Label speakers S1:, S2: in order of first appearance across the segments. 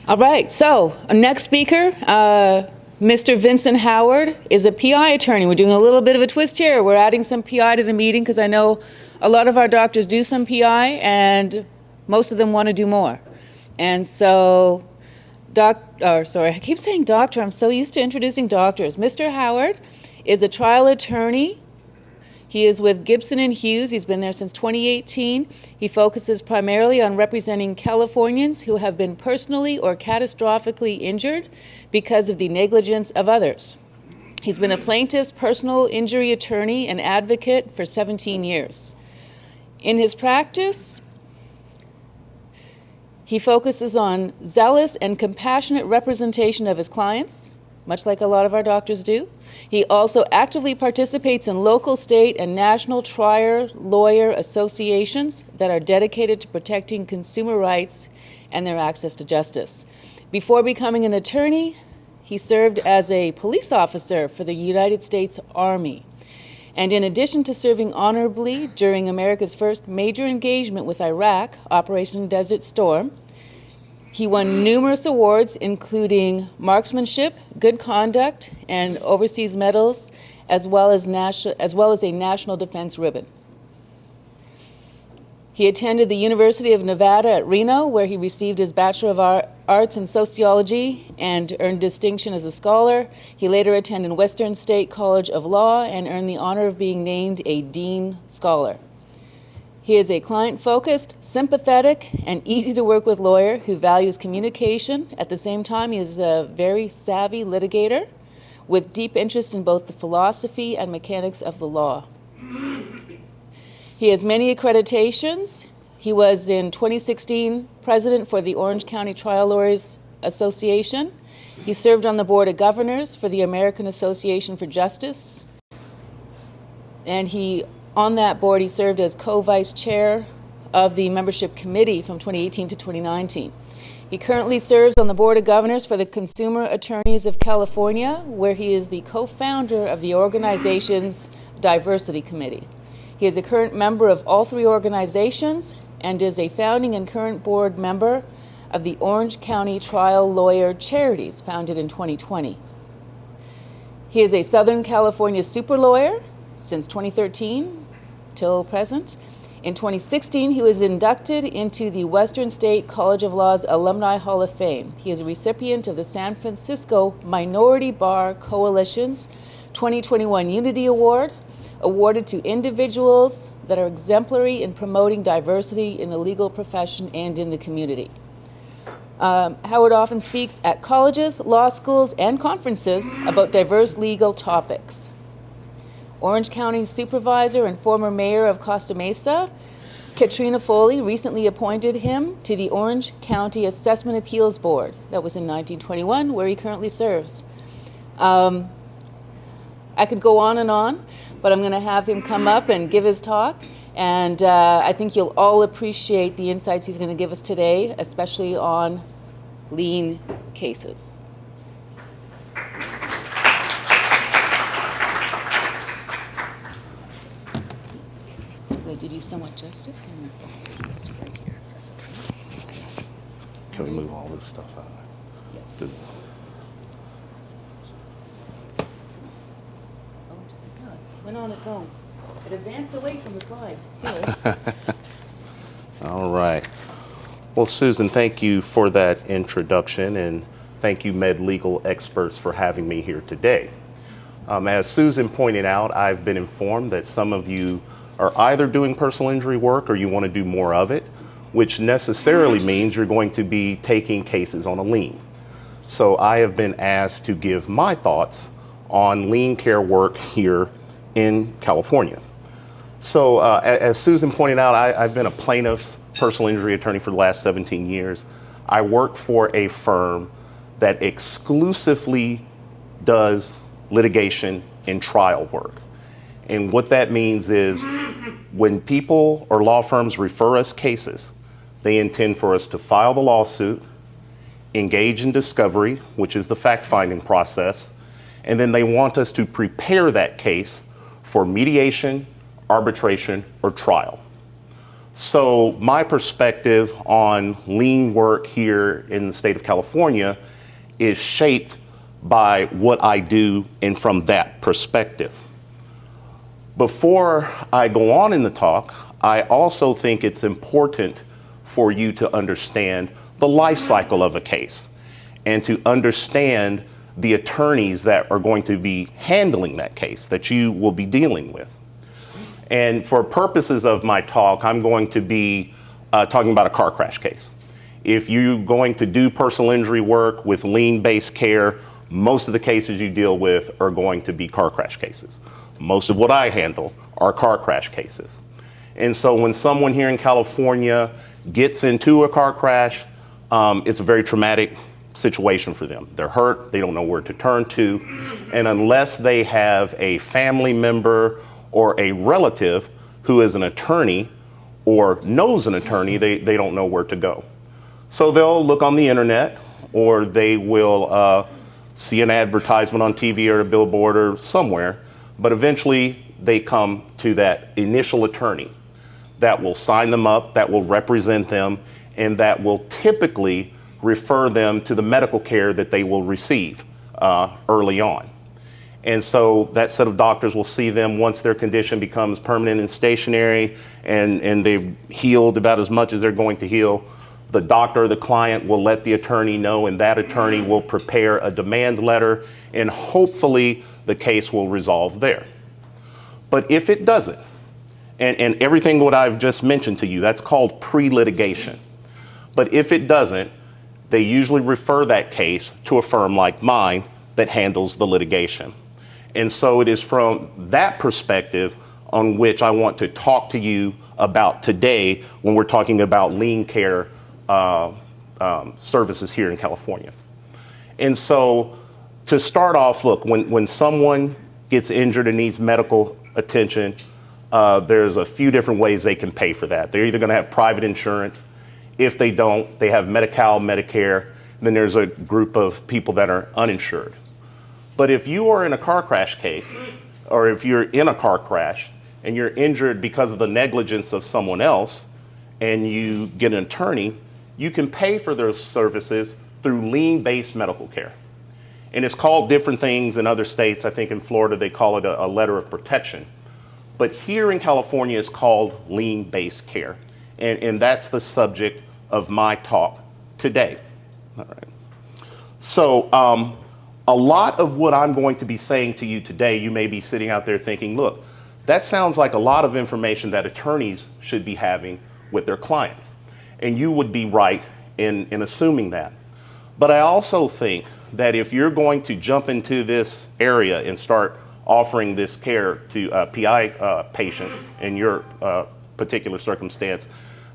S1: All right, so our next speaker, Mr. Vincent Howard, is a PI attorney. We're doing a little bit of a twist here. We're adding some PI to the meeting because I know a lot of our doctors do some PI and most of them want to do more. And so, I keep saying doctor. I'm so used to introducing doctors. Mr. Howard is a trial attorney. He is with Gibson and Hughes. He's been there since 2018. He focuses primarily on representing Californians who have been personally or catastrophically injured because of the negligence of others. He's been a plaintiff's personal injury attorney and advocate for 17 years. In his practice, he focuses on zealous and compassionate representation of his clients, much like a lot of our doctors do. He also actively participates in local, state, and national trial lawyer associations that are dedicated to protecting consumer rights and their access to justice. Before becoming an attorney, he served as a police officer for the United States Army. And in addition to serving honorably during America's first major engagement with Iraq, Operation Desert Storm, he won numerous awards, including marksmanship, good conduct, and overseas medals, as well as a National Defense Ribbon. He attended the University of Nevada at Reno, where he received his Bachelor of Arts in Sociology and earned distinction as a scholar. He later attended Western State College of Law and earned the honor of being named a Dean Scholar. He is a client-focused, sympathetic, and easy-to-work-with lawyer who values communication. At the same time, he is a very savvy litigator with deep interest in both the philosophy and mechanics of the law. He has many accreditations. He was in 2016 president for the Orange County Trial Lawyers Association. He served on the Board of Governors for the American Association for Justice. And on that board, he served as co-vice chair of the membership committee from 2018 to 2019. He currently serves on the Board of Governors for the Consumer Attorneys of California, where he is the co-founder of the organization's Diversity Committee. He is a current member of all three organizations and is a founding and current board member of the Orange County Trial Lawyer Charities, founded in 2020. He is a Southern California super lawyer since 2013 till present. In 2016, he was inducted into the Western State College of Law's Alumni Hall of Fame. He is a recipient of the San Francisco Minority Bar Coalition's 2021 Unity Award, awarded to individuals that are exemplary in promoting diversity in the legal profession and in the community. Howard often speaks at colleges, law schools, and conferences about diverse legal topics. Orange County Supervisor and former Mayor of Costa Mesa, Katrina Foley, recently appointed him to the Orange County Assessment Appeals Board. That was in 1921, where he currently serves. I could go on, but I'm going to have him come up and give his talk. And I think you'll all appreciate the insights he's going to give us today, especially on lien cases. Did you somewhat justice? Right here. That's okay.
S2: Can we move all this stuff out?
S1: Yeah. Oh, just like that. Went on its own. It advanced away from the slide.
S2: All right. Well, Susan, thank you for that introduction, and thank you, Med Legal experts, for having me here today. As Susan pointed out, I've been informed that some of you are either doing personal injury work or you want to do more of it, which necessarily means you're going to be taking cases on a lien. So I have been asked to give my thoughts on lien care work here in California. So as Susan pointed out, I've been a plaintiff's personal injury attorney for the last 17 years. I work for a firm that exclusively does litigation and trial work. And what that means is when people or law firms refer us cases, they intend for us to file the lawsuit, engage in discovery, which is the fact-finding process, and then they want us to prepare that case for mediation, arbitration, or trial. So my perspective on lien work here in the state of California is shaped by what I do and from that perspective. Before I go on in the talk, I also think it's important for you to understand the life cycle of a case and to understand the attorneys that are going to be handling that case that you will be dealing with. And for purposes of my talk, I'm going to be talking about a car crash case. If you're going to do personal injury work with lien-based care, most of the cases you deal with are going to be car crash cases. Most of what I handle are car crash cases. And so when someone here in California gets into a car crash, it's a very traumatic situation for them. They're hurt, they don't know where to turn to, and unless they have a family member or a relative who is an attorney or knows an attorney, they don't know where to go. So they'll look on the internet, or they will see an advertisement on TV or a billboard or somewhere, but eventually they come to that initial attorney that will sign them up, that will represent them, and that will typically refer them to the medical care that they will receive early on. And so that set of doctors will see them once their condition becomes permanent and stationary, and they've healed about as much as they're going to heal. The doctor or the client will let the attorney know, and that attorney will prepare a demand letter, and hopefully the case will resolve there. But if it doesn't, and everything what I've just mentioned to you, that's called pre-litigation. But if it doesn't, they usually refer that case to a firm like mine that handles the litigation. And so it is from that perspective on which I want to talk to you about today when we're talking about lien care services here in California. And so to start off, look, when someone gets injured and needs medical attention, there's a few different ways they can pay for that. They're either going to have private insurance. If they don't, they have Medi-Cal, Medicare. Then there's a group of people that are uninsured. But if you are in a car crash case, or if you're in a car crash and you're injured because of the negligence of someone else, and you get an attorney, you can pay for those services through lien-based medical care. And it's called different things in other states. I think in Florida they call it a letter of protection. But here in California it's called lien-based care. And that's the subject of my talk today. All right. So a lot of what I'm going to be saying to you today, you may be sitting out there thinking, look, that sounds like a lot of information that attorneys should be having with their clients. And you would be right in assuming that. But I also think that if you're going to jump into this area and start offering this care to PI patients in your particular circumstance,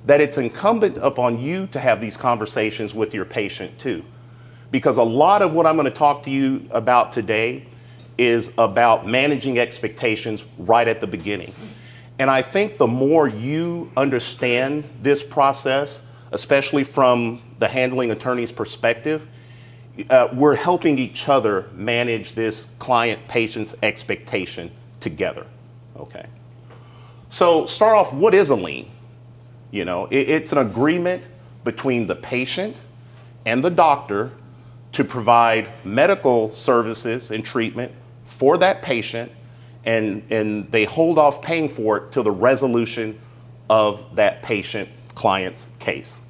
S2: that it's incumbent upon you to have these conversations with your patient too. Because a lot of what I'm going to talk to you about today is about managing expectations right at the beginning. And I think the more you understand this process, especially from the handling attorney's perspective, we're helping each other manage this client-patient's expectation together, okay? So start off, what is a lien? You know, it's an agreement between the patient and the doctor to provide medical services and treatment for that patient, and they hold off paying for it till the resolution of that patient-client's case.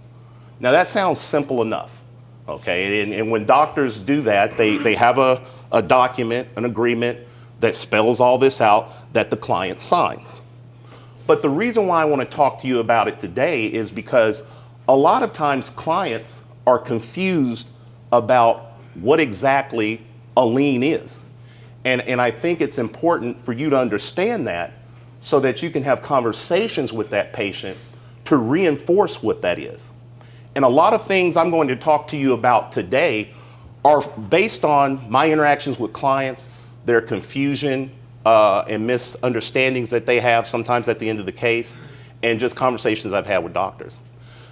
S2: Now that sounds simple enough, okay? And when doctors do that, they have a document, an agreement that spells all this out that the client signs. But the reason why I want to talk to you about it today is because a lot of times clients are confused about what exactly a lien is. And I think it's important for you to understand that so that you can have conversations with that patient to reinforce what that is. And a lot of things I'm going to talk to you about today are based on my interactions with clients, their confusion and misunderstandings that they have sometimes at the end of the case, and just conversations I've had with doctors.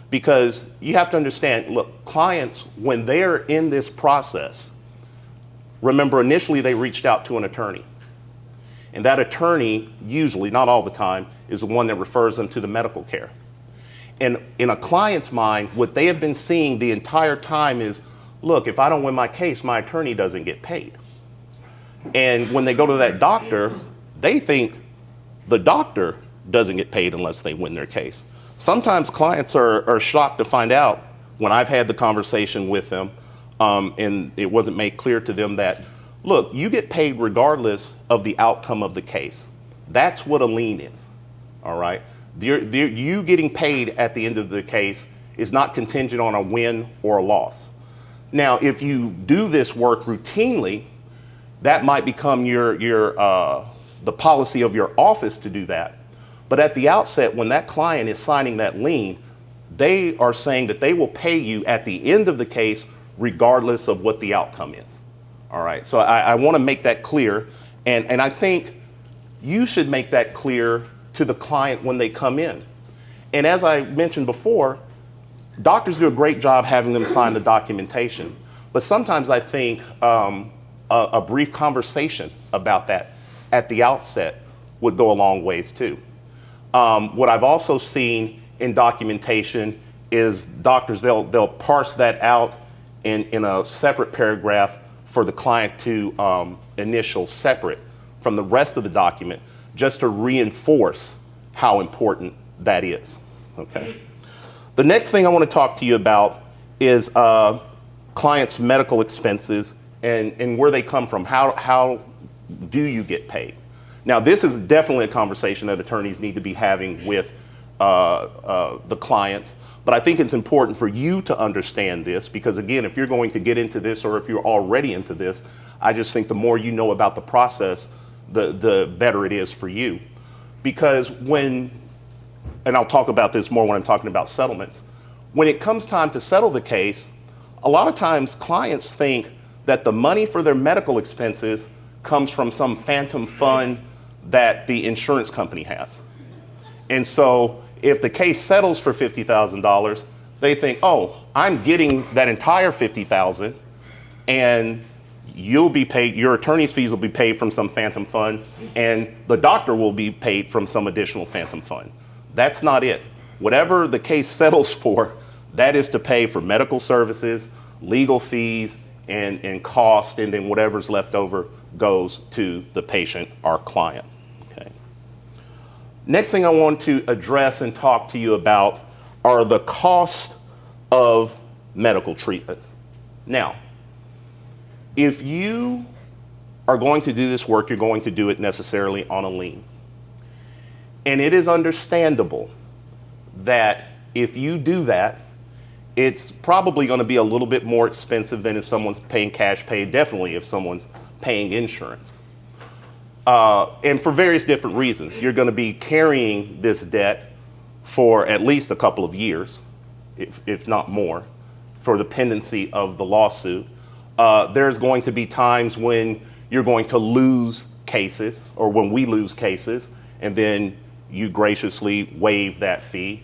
S2: Because you have to understand, look, clients, when they're in this process, remember initially they reached out to an attorney. And that attorney, usually, not all the time, is the one that refers them to the medical care. And in a client's mind, what they have been seeing the entire time is, look, if I don't win my case, my attorney doesn't get paid. And when they go to that doctor, they think the doctor doesn't get paid unless they win their case. Sometimes clients are shocked to find out when I've had the conversation with them, and it wasn't made clear to them that, look, you get paid regardless of the outcome of the case. That's what a lien is, all right? You getting paid at the end of the case is not contingent on a win or a loss. Now, if you do this work routinely, that might become the policy of your office to do that. But at the outset, when that client is signing that lien, they are saying that they will pay you at the end of the case regardless of what the outcome is. All right, so I want to make that clear, and I think you should make that clear to the client when they come in. And as I mentioned before, doctors do a great job having them sign the documentation, but sometimes I think a brief conversation about that at the outset would go a long ways too. What I've also seen in documentation is doctors, they'll parse that out in a separate paragraph for the client to initial separate from the rest of the document, just to reinforce how important that is, okay? The next thing I want to talk to you about is clients' medical expenses and where they come from. How do you get paid? Now, this is definitely a conversation that attorneys need to be having with the clients, but I think it's important for you to understand this because, again, if you're going to get into this or if you're already into this, I just think the more you know about the process, the better it is for you. Because and I'll talk about this more when I'm talking about settlements, when it comes time to settle the case, a lot of times clients think that the money for their medical expenses comes from some phantom fund that the insurance company has. And so if the case settles for $50,000, they think, oh, I'm getting that entire $50,000 and you'll be paid, your attorney's fees will be paid from some phantom fund and the doctor will be paid from some additional phantom fund. That's not it. Whatever the case settles for, that is to pay for medical services, legal fees, and cost, and then whatever's left over goes to the patient, our client. Okay. Next thing I want to address and talk to you about are the cost of medical treatments. Now, if you are going to do this work, you're going to do it necessarily on a lien. And it is understandable that if you do that, it's probably going to be a little bit more expensive than if someone's paying cash pay, definitely if someone's paying insurance. And for various different reasons. You're going to be carrying this debt for at least a couple of years, if not more, for the pendency of the lawsuit. There's going to be times when you're going to lose cases, or when we lose cases, and then you graciously waive that fee.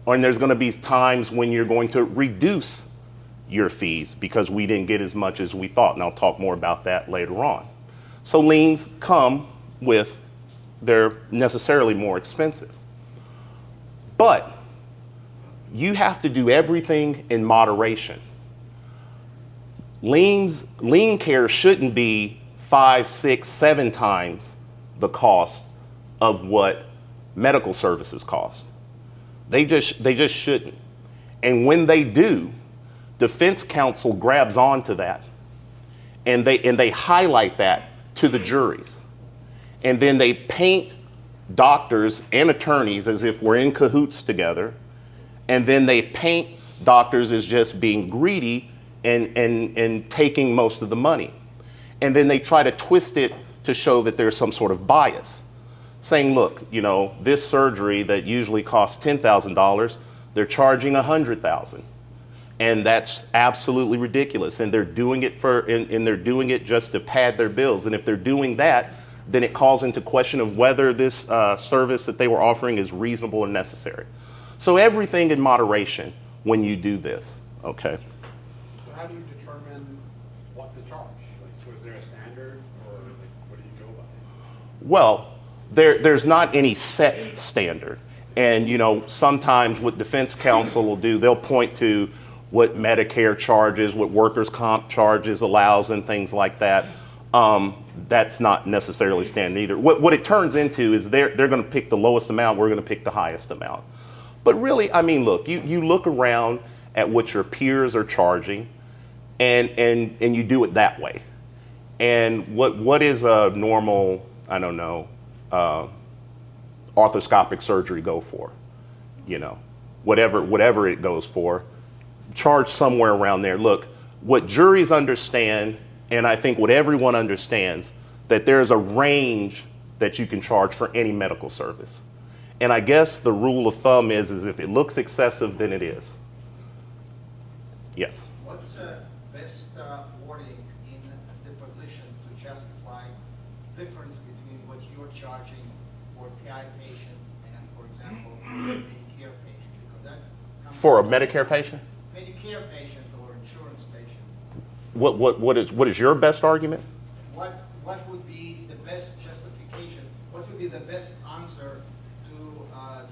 S2: And there's going to be times when you're going to reduce your fees because we didn't get as much as we thought. And I'll talk more about that later on. So liens come with, they're necessarily more expensive. But you have to do everything in moderation. Lien care shouldn't be 5, 6, 7 times the cost of what medical services cost. They just shouldn't. And when they do, defense counsel grabs onto that and they highlight that to the juries. And then they paint doctors and attorneys as if we're in cahoots together. And then they paint doctors as just being greedy and taking most of the money. And then they try to twist it to show that there's some sort of bias. Saying, look, you know, this surgery that usually costs $10,000, they're charging $100,000. And that's absolutely ridiculous. And they're doing it and they're doing it just to pad their bills. And if they're doing that, then it calls into question of whether this service that they were offering is reasonable or necessary. So everything in moderation when you do this, okay?
S3: So how do you determine what to charge? Like, was there a standard, or like, what do you go by?
S2: Well, there's not any set standard. And, you know, sometimes what defense counsel will do, they'll point to what Medicare charges, what workers' comp charges allows, and things like that. That's not necessarily standard either. What it turns into is they're going to pick the lowest amount, we're going to pick the highest amount. But really, I mean, look, you look around at what your peers are charging, and you do it that way. And what is a normal, I don't know, arthroscopic surgery go for? You know, whatever it goes for, charge somewhere around there. Look, what juries understand, and I think what everyone understands, that there's a range that you can charge for any medical service. And I guess the rule of thumb is if it looks excessive, then it is. Yes.
S4: What's the best wording in the position to justify difference between what you're charging for a PI patient and, for example, a Medicare patient? Because that comes
S2: For a Medicare patient?
S4: Medicare patient or insurance patient.
S2: What is your best argument?
S4: What would be the best justification? What would be the best answer to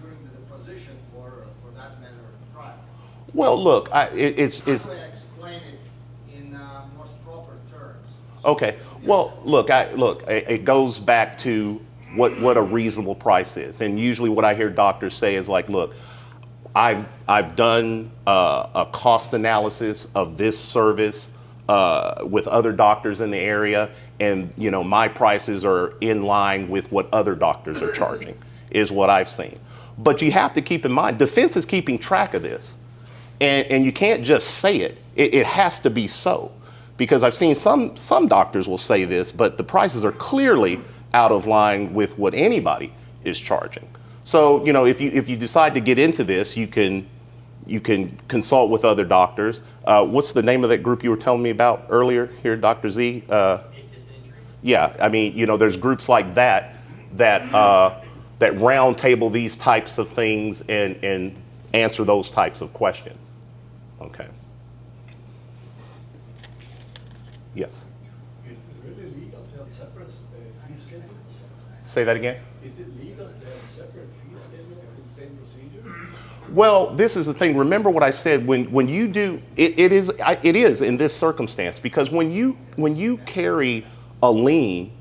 S4: during the deposition for that matter of trial?
S2: Well, look,
S4: How do I explain it in most proper terms?
S2: Okay. Well, look, it goes back to what a reasonable price is. And usually what I hear doctors say is like, look, I've done a cost analysis of this service with other doctors in the area, and you know, my prices are in line with what other doctors are charging, is what I've seen. But you have to keep in mind, defense is keeping track of this. And you can't just say it. It has to be so. Because I've seen some doctors will say this, but the prices are clearly out of line with what anybody is charging. So, you know, if you decide to get into this, you can consult with other doctors. What's the name of that group you were telling me about earlier here, Dr. Z? Yeah, I mean, you know, there's groups like that round table these types of things and answer those types of questions. Okay. Yes.
S5: Is it really legal to have separate fee schedule?
S2: Say that again?
S5: Is it legal to have separate fee schedule for the same procedure?
S2: Well, this is the thing. Remember what I said. When you do it is in this circumstance, because when you carry a lien,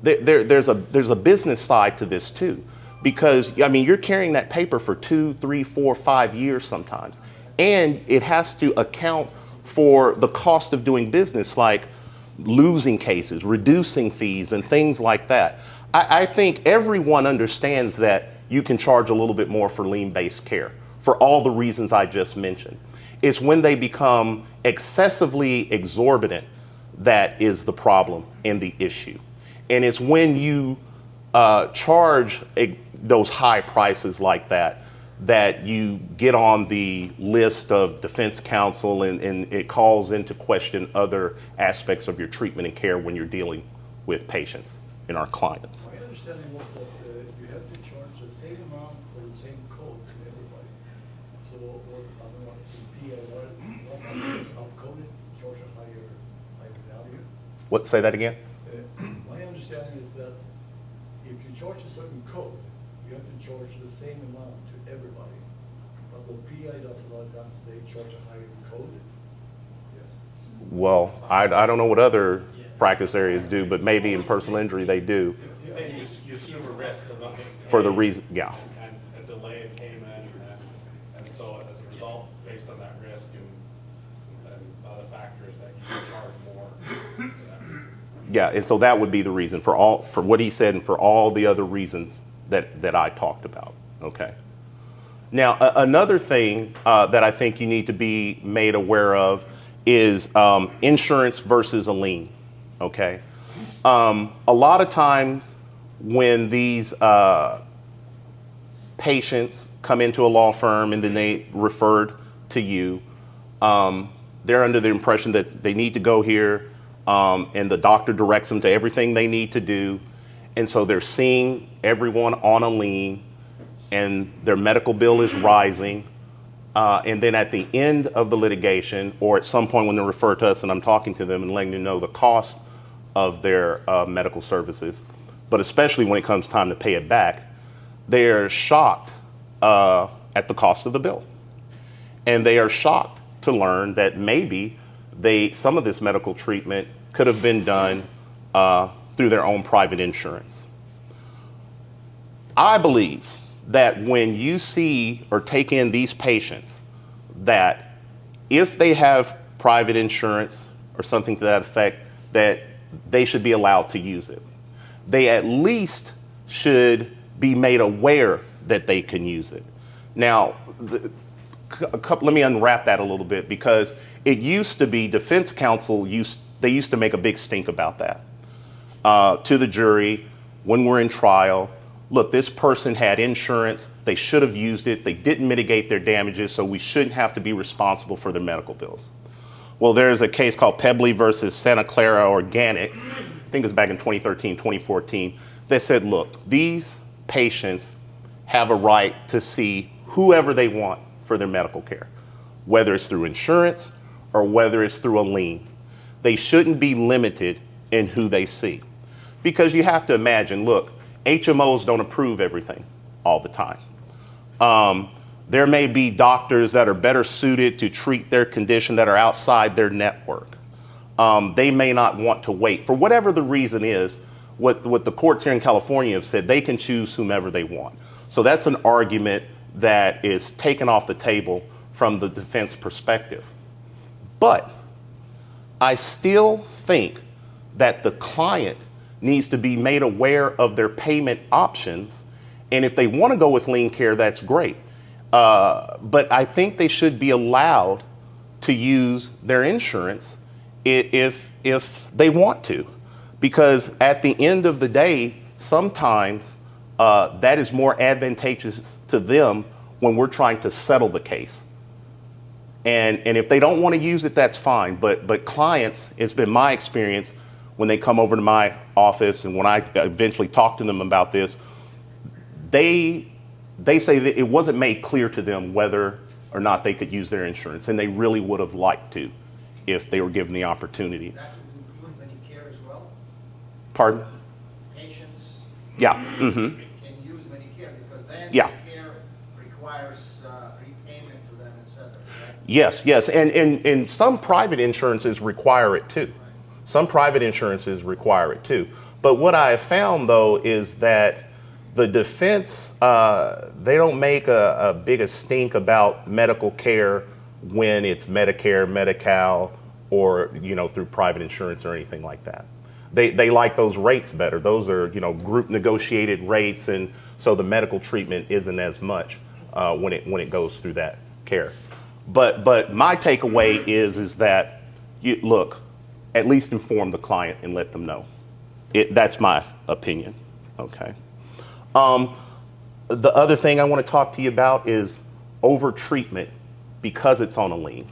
S2: there's a business side to this too. Because, I mean, you're carrying that paper for 2, 3, 4, 5 years sometimes. And it has to account for the cost of doing business, like losing cases, reducing fees, and things like that. I think everyone understands that you can charge a little bit more for lien-based care for all the reasons I just mentioned. It's when they become excessively exorbitant that is the problem and the issue. And it's when you charge those high prices like that you get on the list of defense counsel, and it calls into question other aspects of your treatment and care when you're dealing with patients and our clients.
S5: My understanding was that you have to charge the same amount for the same code to everybody. So, what, I don't know, in PI, is upcoded, charge a higher value.
S2: What? Say that again?
S5: My understanding is that if you charge a certain code, you have to charge the same amount to everybody. But what PI does a lot of times, they charge a higher code. Yes.
S2: Well, I don't know what other practice areas do, but maybe in personal injury they do.
S3: You're saying you assume a risk of not getting paid.
S2: For the reason, yeah.
S3: And a delay in payment, and so as a result, based on that risk and other factors, that you can charge more for that reason.
S2: Yeah, and so that would be the reason for what he said and for all the other reasons that I talked about. Okay. Now, another thing that I think you need to be made aware of is insurance versus a lien. Okay. A lot of times when these patients come into a law firm and then they referred to you, they're under the impression that they need to go here, and the doctor directs them to everything they need to do. And so they're seeing everyone on a lien, and their medical bill is rising. And then at the end of the litigation, or at some point when they're referred to us and I'm talking to them and letting them know the cost of their medical services, but especially when it comes time to pay it back, they're shocked at the cost of the bill. And they are shocked to learn that maybe some of this medical treatment could have been done through their own private insurance. I believe that when you see or take in these patients, that if they have private insurance or something to that effect, that they should be allowed to use it. They at least should be made aware that they can use it. Now, let me unwrap that a little bit, because it used to be defense counsel used to make a big stink about that to the jury when we're in trial. Look, this person had insurance, they should have used it, they didn't mitigate their damages, so we shouldn't have to be responsible for their medical bills. Well, there's a case called Pebley versus Santa Clara Organics, I think it was back in 2013, 2014, that said, look, these patients have a right to see whoever they want for their medical care, whether it's through insurance or whether it's through a lien. They shouldn't be limited in who they see. Because you have to imagine, look, HMOs don't approve everything all the time. There may be doctors that are better suited to treat their condition that are outside their network. They may not want to wait. For whatever the reason is, what the courts here in California have said, they can choose whomever they want. So that's an argument that is taken off the table from the defense perspective. But I still think that the client needs to be made aware of their payment options. And if they want to go with lien care, that's great. But I think they should be allowed to use their insurance if they want to. Because at the end of the day, sometimes that is more advantageous to them when we're trying to settle the case. And if they don't want to use it, that's fine. But clients, it's been my experience when they come over to my office and when I eventually talk to them about this, they say that it wasn't made clear to them whether or not they could use their insurance, and they really would have liked to if they were given the opportunity.
S4: That would include Medicare as well?
S2: Pardon?
S4: Patients
S2: Yeah.
S4: can use Medicare, because then
S2: Yeah.
S4: Medicare requires repayment to them, et cetera, right?
S2: Yes. And some private insurances require it too. Some private insurances require it too. But what I have found, though, is that the defense, they don't make a big a stink about medical care when it's Medicare, Medi-Cal, or through private insurance or anything like that. They like those rates better. Those are group negotiated rates, and so the medical treatment isn't as much when it goes through that care. But my takeaway is that look, at least inform the client and let them know. That's my opinion. Okay. The other thing I want to talk to you about is over-treatment because it's on a lien.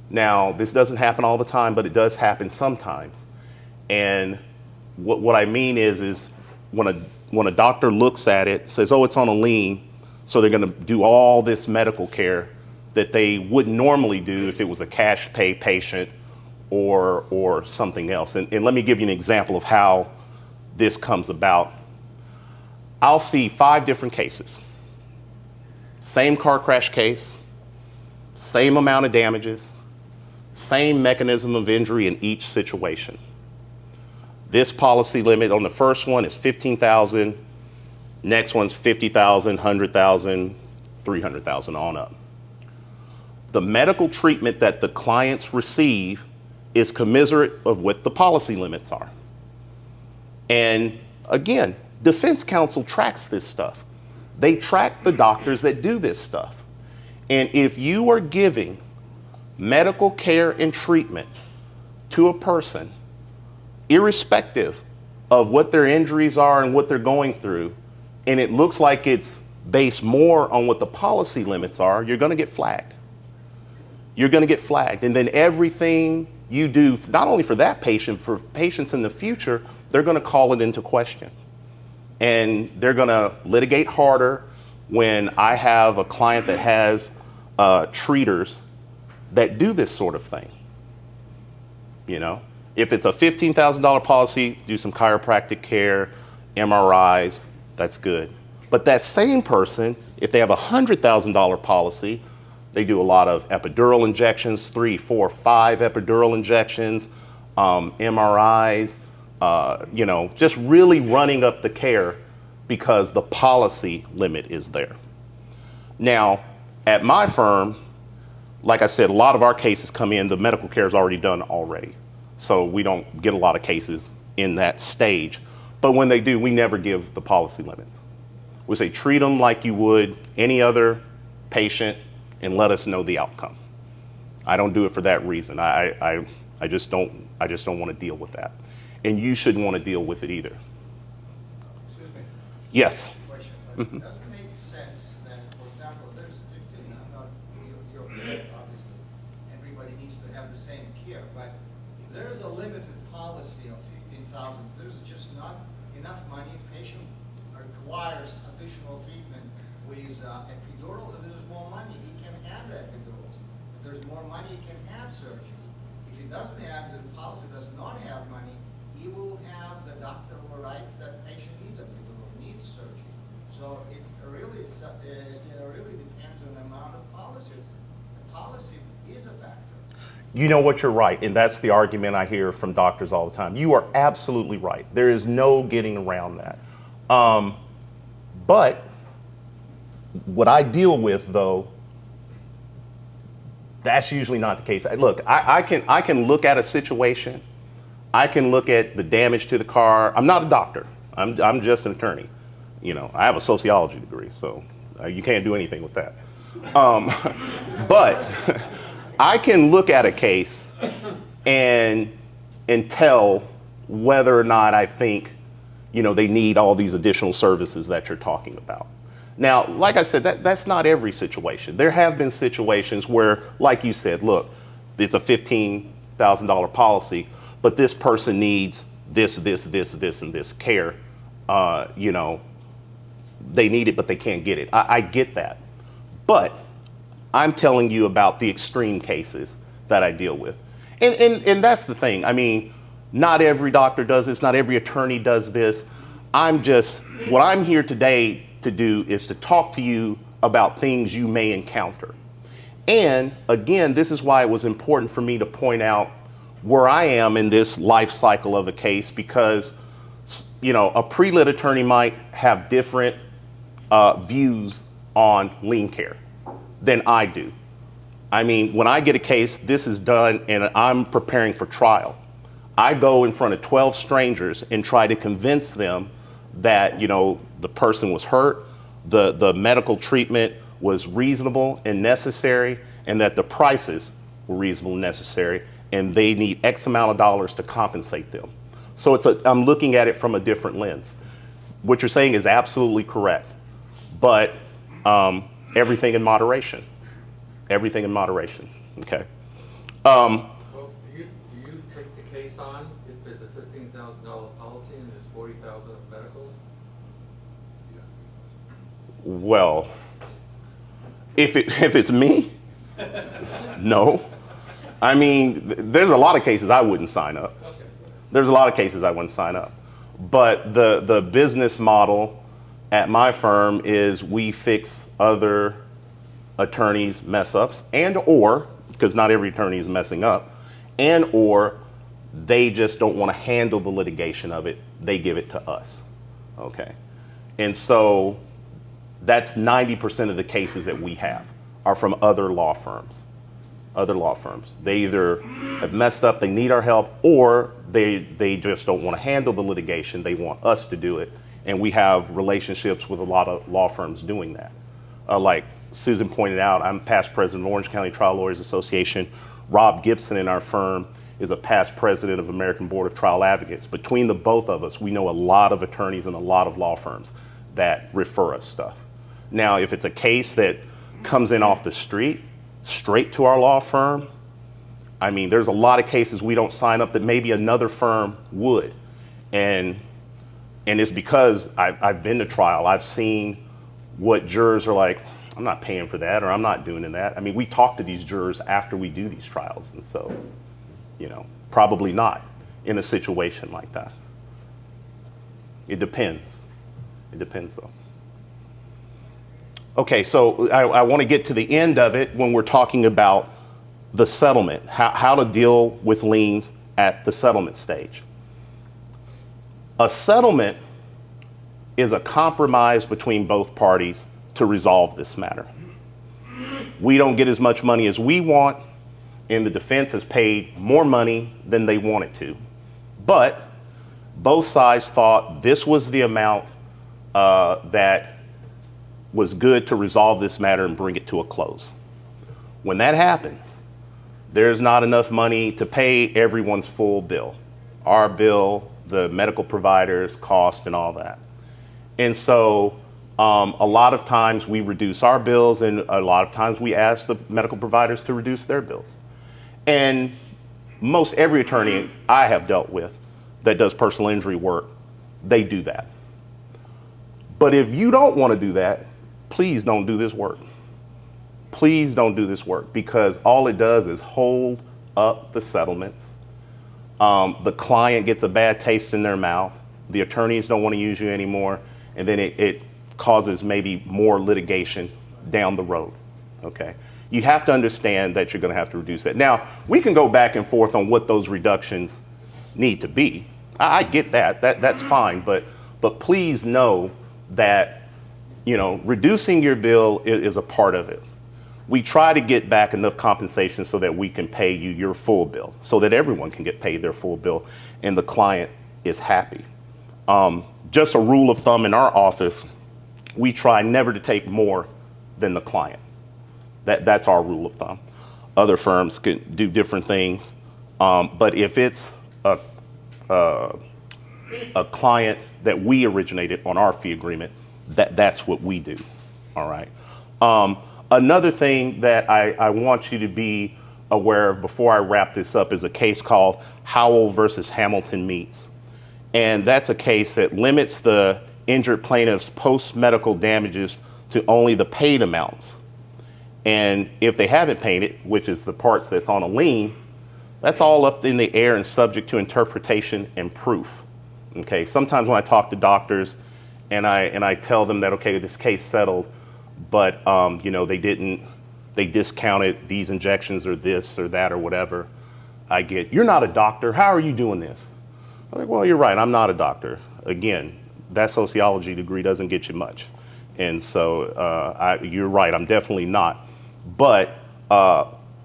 S2: Now, this doesn't happen all the time, but it does happen sometimes. And what I mean is when a doctor looks at it, says, oh, it's on a lien, so they're going to do all this medical care that they wouldn't normally do if it was a cash pay patient or something else. And let me give you an example of how this comes about. I'll see 5 different cases. Same car crash case, same amount of damages, same mechanism of injury in each situation. This policy limit on the first one is $15,000, next one's $50,000, $100,000, $300,000 on up. The medical treatment that the clients receive is commensurate of what the policy limits are. And again, defense counsel tracks this stuff. They track the doctors that do this stuff. And if you are giving medical care and treatment to a person, irrespective of what their injuries are and what they're going through, and it looks like it's based more on what the policy limits are, you're going to get flagged. You're going to get flagged. And then everything you do, not only for that patient, for patients in the future, they're going to call it into question. And they're going to litigate harder when I have a client that has treaters that do this sort of thing. If it's a $15,000 policy, do some chiropractic care, MRIs, that's good. But that same person, if they have a $100,000 policy, they do a lot of epidural injections, 3, 4, 5 epidural injections, MRIs, you know, just really running up the care because the policy limit is there. Now, at my firm, like I said, a lot of our cases come in, the medical care is already done already. So we don't get a lot of cases in that stage. But when they do, we never give the policy limits. We say treat them like you would any other patient and let us know the outcome. I don't do it for that reason. I just don't want to deal with that. And you shouldn't want to deal with it either.
S4: Excuse me.
S2: Yes.
S4: Question. But does it make sense that, for example, there's 15, I'm not, you're correct, obviously. Everybody needs to have the same care, but if there's a limited policy of 15,000, there's just not enough money. Patient requires additional treatment with epidural. If there's more money, he can have the epidurals. If there's more money, he can have surgery. If he doesn't have, the policy does not have money, he will have the doctor will write that patient needs epidural, needs surgery. So it's really, really depends on the amount of policy. The policy is a factor.
S2: You know what, you're right, and that's the argument I hear from doctors all the time. You are absolutely right. There is no getting around that. But what I deal with, though, that's usually not the case. Look, I can look at a situation. I can look at the damage to the car. I'm not a doctor. I'm just an attorney. You know, I have a sociology degree, so you can't do anything with that. But I can look at a case and tell whether or not I think, you know, they need all these additional services that you're talking about. Now, like I said, that's not every situation. There have been situations where, like you said, look, it's a $15,000 policy, but this person needs this, and this care. You know, they need it, but they can't get it. I get that. But I'm telling you about the extreme cases that I deal with. And that's the thing. I mean, not every doctor does this, not every attorney does this. What I'm here today to do is to talk to you about things you may encounter. And again, this is why it was important for me to point out where I am in this life cycle of a case, because, you know, a pre-lit attorney might have different views on lien care than I do. I mean, when I get a case, this is done and I'm preparing for trial. I go in front of 12 strangers and try to convince them that, you know, the person was hurt, the medical treatment was reasonable and necessary, and that the prices were reasonable and necessary, and they need X amount of dollars to compensate them. So I'm looking at it from a different lens. What you're saying is absolutely correct, but everything in moderation. Everything in moderation, okay?
S6: Well, do you take the case on if there's a $15,000 policy and there's $40,000 of medicals?
S2: Well, if it's me, no. I mean, there's a lot of cases I wouldn't sign up.
S6: Okay.
S2: There's a lot of cases I wouldn't sign up. But the business model at my firm is we fix other attorneys' mess ups, and or, because not every attorney is messing up, and or they just don't want to handle the litigation of it, they give it to us, okay? And so that's 90% of the cases that we have are from other law firms. Other law firms. They either have messed up, they need our help, or they just don't want to handle the litigation, they want us to do it. And we have relationships with a lot of law firms doing that. Like Susan pointed out, I'm past president of Orange County Trial Lawyers Association. Rob Gibson in our firm is a past president of American Board of Trial Advocates. Between the both of us, we know a lot of attorneys and a lot of law firms that refer us stuff. Now, if it's a case that comes in off the street, straight to our law firm, I mean, there's a lot of cases we don't sign up that maybe another firm would. And it's because I've been to trial. I've seen what jurors are like, I'm not paying for that, or I'm not doing that. I mean, we talk to these jurors after we do these trials. And so, you know, probably not in a situation like that. It depends. It depends, though. Okay, so I want to get to the end of it when we're talking about the settlement, how to deal with liens at the settlement stage. A settlement is a compromise between both parties to resolve this matter. We don't get as much money as we want, and the defense has paid more money than they wanted to. But both sides thought this was the amount that was good to resolve this matter and bring it to a close. When that happens, there's not enough money to pay everyone's full bill. Our bill, the medical providers, cost, and all that. And so a lot of times we reduce our bills, and a lot of times we ask the medical providers to reduce their bills. And most every attorney I have dealt with that does personal injury work, they do that. But if you don't want to do that, please don't do this work. Please don't do this work, because all it does is hold up the settlements. The client gets a bad taste in their mouth. The attorneys don't want to use you anymore. And then it causes maybe more litigation down the road. Okay. You have to understand that you're going to have to reduce that. Now, we can go back and forth on what those reductions need to be. I get that. That's fine. But please know that, reducing your bill is a part of it. We try to get back enough compensation so that we can pay you your full bill, so that everyone can get paid their full bill and the client is happy. Just a rule of thumb in our office, we try never to take more than the client. That's our rule of thumb. Other firms can do different things, but if it's a client that we originated on our fee agreement, that's what we do. All right. Another thing that I want you to be aware of before I wrap this up is a case called Howell versus Hamilton Meats. And that's a case that limits the injured plaintiff's post-medical damages to only the paid amounts. And if they haven't paid it, which is the parts that's on a lien, that's all up in the air and subject to interpretation and proof. Okay, sometimes when I talk to doctors and I tell them that, okay, this case settled, but they discounted these injections or this or that or whatever, I get, you're not a doctor, how are you doing this? I'm like, well, you're right, I'm not a doctor. Again, that sociology degree doesn't get you much. And so you're right, I'm definitely not. But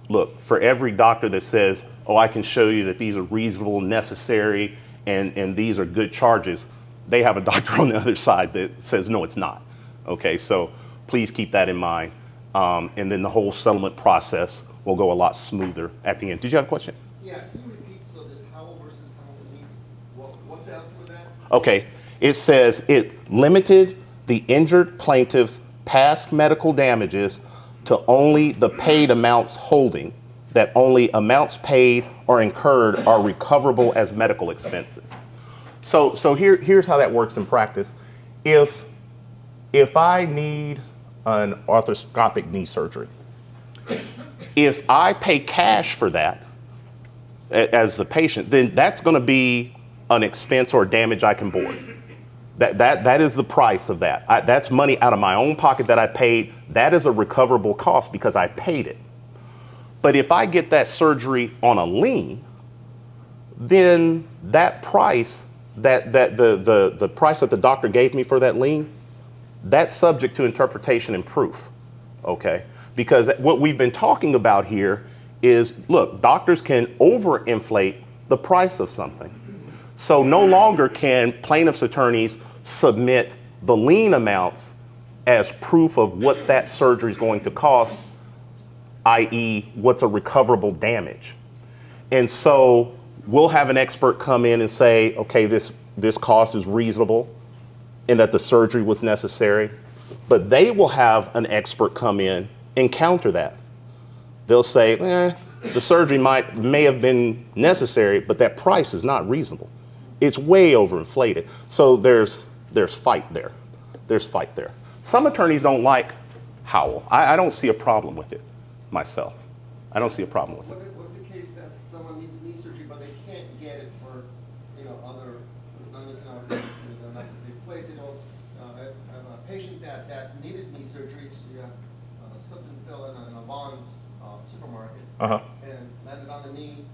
S2: look, for every doctor that says, oh, I can show you that these are reasonable, necessary, and these are good charges, they have a doctor on the other side that says, no, it's not. Okay, so please keep that in mind. And then the whole settlement process will go a lot smoother at the end. Did you have a question?
S4: Yeah, can you repeat, so this Howell versus Hamilton means, what the hell with that?
S2: Okay, it says it limited the injured plaintiff's past medical damages to only the paid amounts holding, that only amounts paid or incurred are recoverable as medical expenses. So here's how that works in practice. If I need an arthroscopic knee surgery, if I pay cash for that as the patient, then that's going to be an expense or damage I can board. That is the price of that. That's money out of my own pocket that I paid. That is a recoverable cost because I paid it. But if I get that surgery on a lien, then that price, the price that the doctor gave me for that lien, that's subject to interpretation and proof, okay? Because what we've been talking about here is, look, doctors can overinflate the price of something. So no longer can plaintiff's attorneys submit the lien amounts as proof of what that surgery is going to cost, i.e. what's a recoverable damage. And so we'll have an expert come in and say, okay, this cost is reasonable and that the surgery was necessary, but they will have an expert come in and counter that. They'll say, the surgery may have been necessary, but that price is not reasonable. It's way overinflated. So there's fight there. There's fight there. Some attorneys don't like Howell. I don't see a problem with it myself. I don't see a problem with it.
S4: What if the case that someone needs knee surgery, but they can't get it for, other non-exotic, not the same place? They don't have a patient that needed knee surgery,
S2: Uh-huh.
S4: and landed on the knee,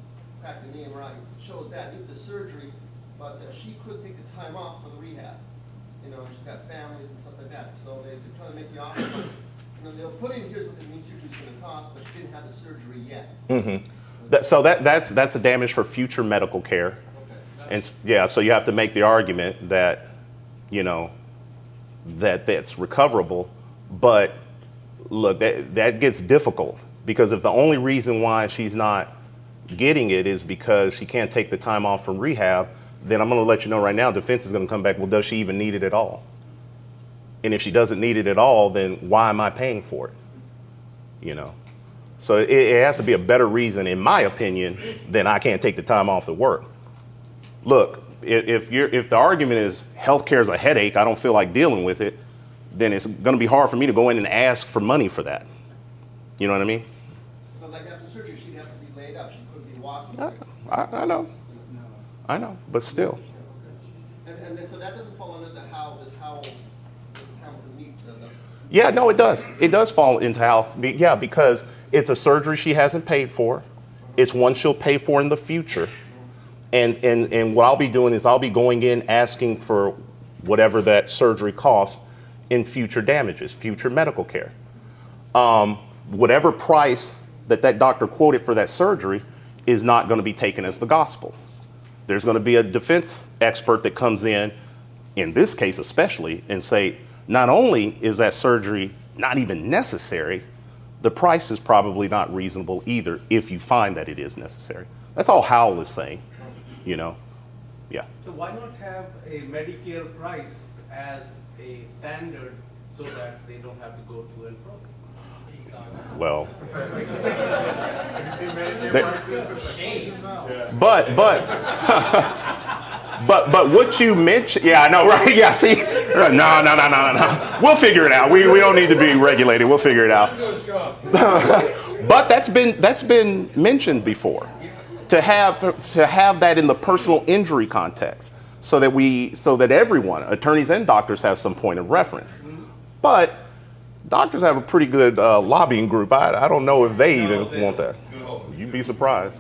S4: cracked the knee, and right, shows that, needed the surgery, but she could take the time off for the rehab. You know, she's got families and stuff like that, so they're trying to make the offer, but, you know, they'll put in, here's what the knee surgery is gonna cost, but she didn't have the surgery yet.
S2: So that's a damage for future medical care.
S4: Okay,
S2: And yeah, so you have to make the argument that, you know, that's recoverable. But look, that gets difficult, because if the only reason why she's not getting it is because she can't take the time off from rehab, then I'm going to let you know right now, defense is going to come back, well, does she even need it at all? And if she doesn't need it at all, then why am I paying for it? You know? So it has to be a better reason, in my opinion, than I can't take the time off at work. Look, if the argument is healthcare is a headache, I don't feel like dealing with it, then it's going to be hard for me to go in and ask for money for that. You know what I mean?
S4: but like after surgery, she'd have to be laid up, she couldn't be walking.
S2: I know. I know, but still.
S4: And then, so that doesn't fall under the how, this Hamilton meets the.
S2: Yeah, no, it does. It does fall into health. Yeah, because it's a surgery she hasn't paid for. It's one she'll pay for in the future. And what I'll be doing is I'll be going in asking for whatever that surgery costs in future damages, future medical care. Whatever price that doctor quoted for that surgery is not going to be taken as the gospel. There's going to be a defense expert that comes in this case especially, and say, not only is that surgery not even necessary, the price is probably not reasonable either if you find that it is necessary. That's all Howell is saying, you know? Yeah.
S7: So why not have a Medicare price as a standard so that they don't have to go to and fro?
S2: Well,
S3: Have you seen Medicare prices?
S2: but what you mentioned, yeah, I know, right? Yeah, see, no. We'll figure it out. We don't need to be regulated. We'll figure it out. But that's been mentioned before, to have that in the personal injury context, so that everyone, attorneys and doctors, have some point of reference. But doctors have a pretty good lobbying group. I don't know if they even want that. You'd be surprised.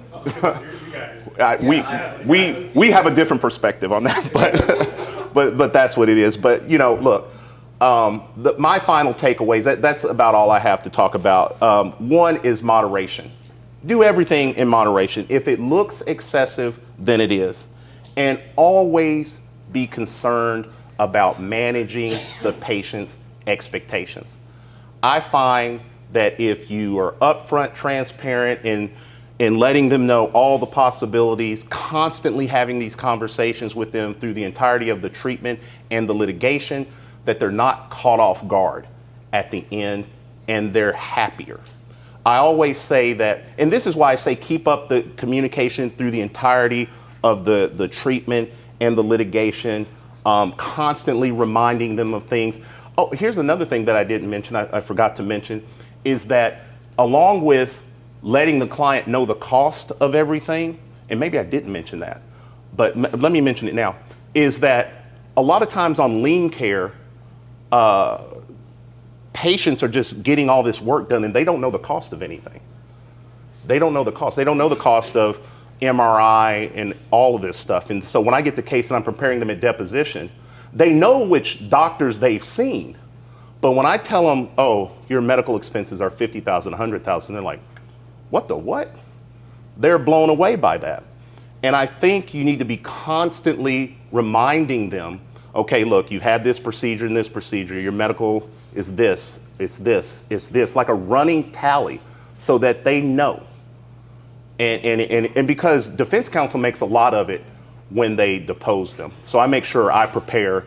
S2: We have a different perspective on that, but that's what it is. But you know, look, my final takeaways. That's about all I have to talk about. One is moderation. Do everything in moderation. If it looks excessive, then it is, and always be concerned about managing the patient's expectations. I find that if you are upfront, transparent, in letting them know all the possibilities, constantly having these conversations with them through the entirety of the treatment and the litigation, that they're not caught off guard at the end and they're happier. I always say that, and this is why I say keep up the communication through the entirety of the treatment and the litigation, constantly reminding them of things. Oh, here's another thing that I didn't mention, I forgot to mention, is that along with letting the client know the cost of everything, and maybe I didn't mention that, but let me mention it now, is that a lot of times on lien care, patients are just getting all this work done and they don't know the cost of anything. They don't know the cost. They don't know the cost of MRI and all of this stuff. And so when I get the case and I'm preparing them at deposition, they know which doctors they've seen. But when I tell them, oh, your medical expenses are $50,000, $100,000, they're like, what the what? They're blown away by that. And I think you need to be constantly reminding them, okay, look, you've had this procedure and this procedure, your medical is this, it's this, it's this, like a running tally so that they know. And because defense counsel makes a lot of it when they depose them. So I make sure I prepare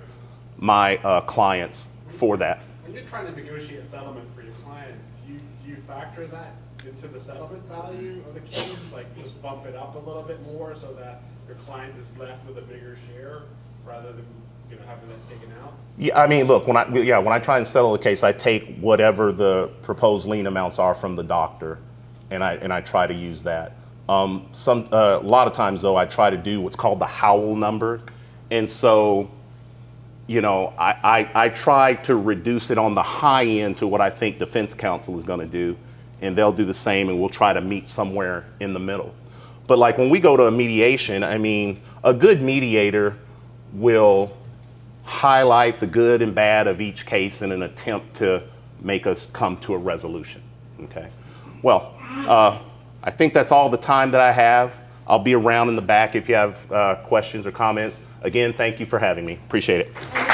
S2: my clients for that.
S3: When you're trying to negotiate a settlement for your client, do you factor that into the settlement value of the case? Like just bump it up a little bit more so that your client is left with a bigger share rather than having that taken out? Yeah,
S2: I mean, look, when I try and settle a case, I take whatever the proposed lien amounts are from the doctor, and I try to use that. A lot of times though, I try to do what's called the Howell number, and so, I try to reduce it on the high end to what I think defense counsel is going to do, and they'll do the same, and we'll try to meet somewhere in the middle. But like when we go to a mediation, I mean, a good mediator will highlight the good and bad of each case in an attempt to make us come to a resolution, okay? Well, I think that's all the time that I have. I'll be around in the back if you have questions or comments. Again, thank you for having me. Appreciate it.